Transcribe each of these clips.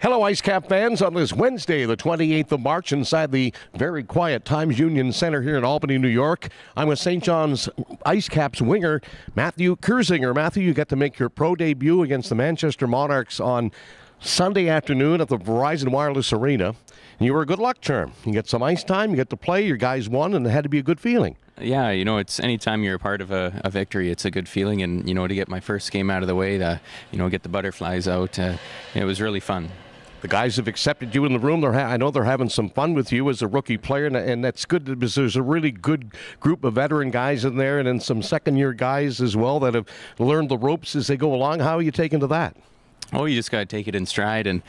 Hello, IceCap fans, on this Wednesday, the 28th of March, inside the very quiet Times Union Center here in Albany, New York. I'm with St. John's IceCaps winger, Matthew Kirzinger. Matthew, you get to make your pro debut against the Manchester Monarchs on Sunday afternoon at the Verizon Wireless Arena. And you were a good luck charm. You get some ice time, you get to play, your guys won, and it had to be a good feeling. Yeah, you know, it's anytime you're a part of a victory, it's a good feeling. And, you know, to get my first game out of the way, get the butterflies out, it was really fun. The guys have accepted you in the room. I know they're having some fun with you as a rookie player, and that's good because there's a really good group of veteran guys in there and then some second-year guys as well that have learned the ropes as they go along. How are you taking to that? Oh, you just got to take it in stride, and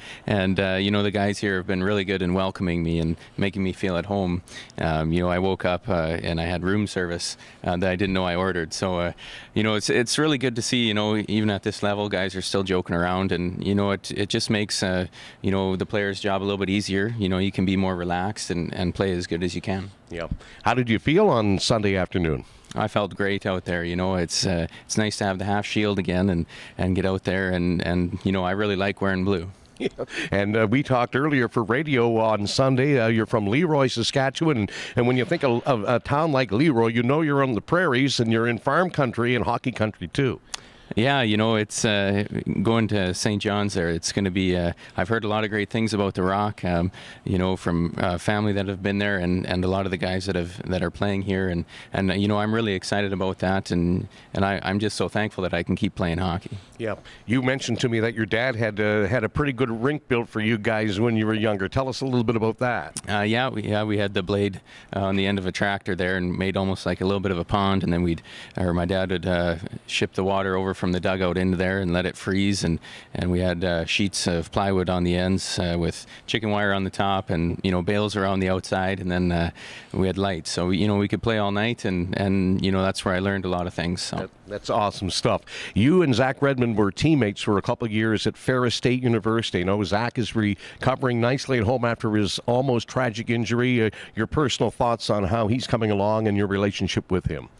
you know, the guys here have been really good in welcoming me and making me feel at home. You know, I woke up and I had room service that I didn't know I ordered. So, you know, it's really good to see. You know, even at this level, guys are still joking around, and you know, it just makes you know, the player's job a little bit easier. You know, you can be more relaxed and play as good as you can. Yeah. How did you feel on Sunday afternoon? I felt great out there. You know, it's nice to have the half shield again and get out there and you know, I really like wearing blue. Yeah. And we talked earlier for radio on Sunday. You're from Leroy, Saskatchewan, and when you think of a town like Leroy, you know you're on the prairies and you're in farm country and hockey country too. Yeah, you know, it's going to St. John's there. It's going to be, I've heard a lot of great things about the Rock, you know, from family that have been there and a lot of the guys that are playing here. And you know, I'm really excited about that. And I'm just so thankful that I can keep playing hockey. Yeah. You mentioned to me that your dad had a pretty good rink built for you guys when you were younger. Tell us a little bit about that. Yeah, we had the blade on the end of a tractor there and made almost like a little bit of a pond. And then my dad would ship the water over from the dugout into there and let it freeze, and we had sheets of plywood on the ends with chicken wire on the top, and you know, bales around the outside, and then we had lights, so you know, we could play all night, and you know, that's where I learned a lot of things. So. That's awesome stuff. You and Zach Redmond were teammates for a couple of years at Ferris State University. You know, Zach is recovering nicely at home after his almost tragic injury. Your personal thoughts on how he's coming along and your relationship with him?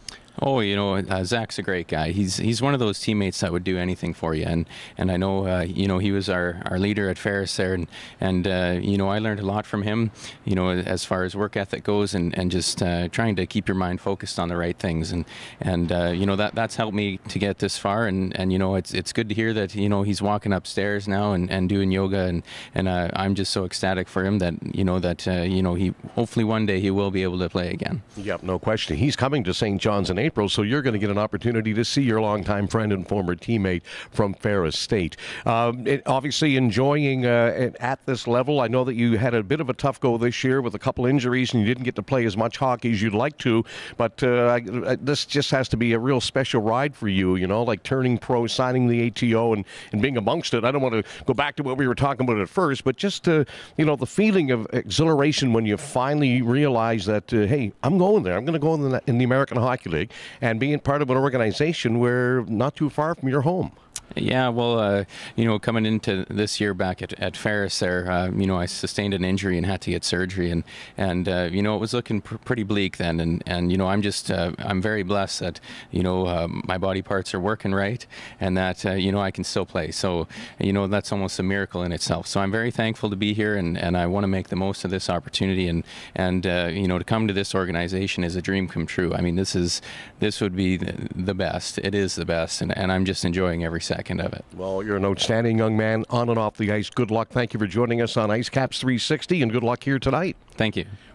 Oh, you know, Zach's a great guy. He's one of those teammates that would do anything for you, and I know you know, he was our leader at Ferris there, and you know, I learned a lot from him. You know, as far as work ethic goes, and just trying to keep your mind focused on the right things, and you know, that's helped me to get this far, and you know, it's good to hear that you know, he's walking upstairs now and doing yoga, and I'm just so ecstatic for him that you know, he hopefully one day he will be able to play again. Yep, no question. He's coming to St. John's in April, so you're going to get an opportunity to see your longtime friend and former teammate from Ferris State. Obviously enjoying at this level. I know that you had a bit of a tough go this year with a couple injuries and you didn't get to play as much hockey as you'd like to, but this just has to be a real special ride for you, you know, like turning pro, signing the ATO, and being amongst it. I don't want to go back to what we were talking about at first, but just, you know, the feeling of exhilaration when you finally realize that, hey, I'm going there. I'm going to go in the American Hockey League, and being part of an organization where not too far from your home. Yeah, well, you know, coming into this year back at Ferris there, you know, I sustained an injury and had to get surgery, and you know, it was looking pretty bleak then, and you know, I'm very blessed that you know, my body parts are working right, and that you know, I can still play. So you know, that's almost a miracle in itself. So I'm very thankful to be here, and I want to make the most of this opportunity, and you know, to come to this organization is a dream come true. I mean, this would be the best. It is the best, and I'm just enjoying every second of it. Well, you're an outstanding young man on and off the ice. Good luck. Thank you for joining us on IceCaps 360, and good luck here tonight. Thank you.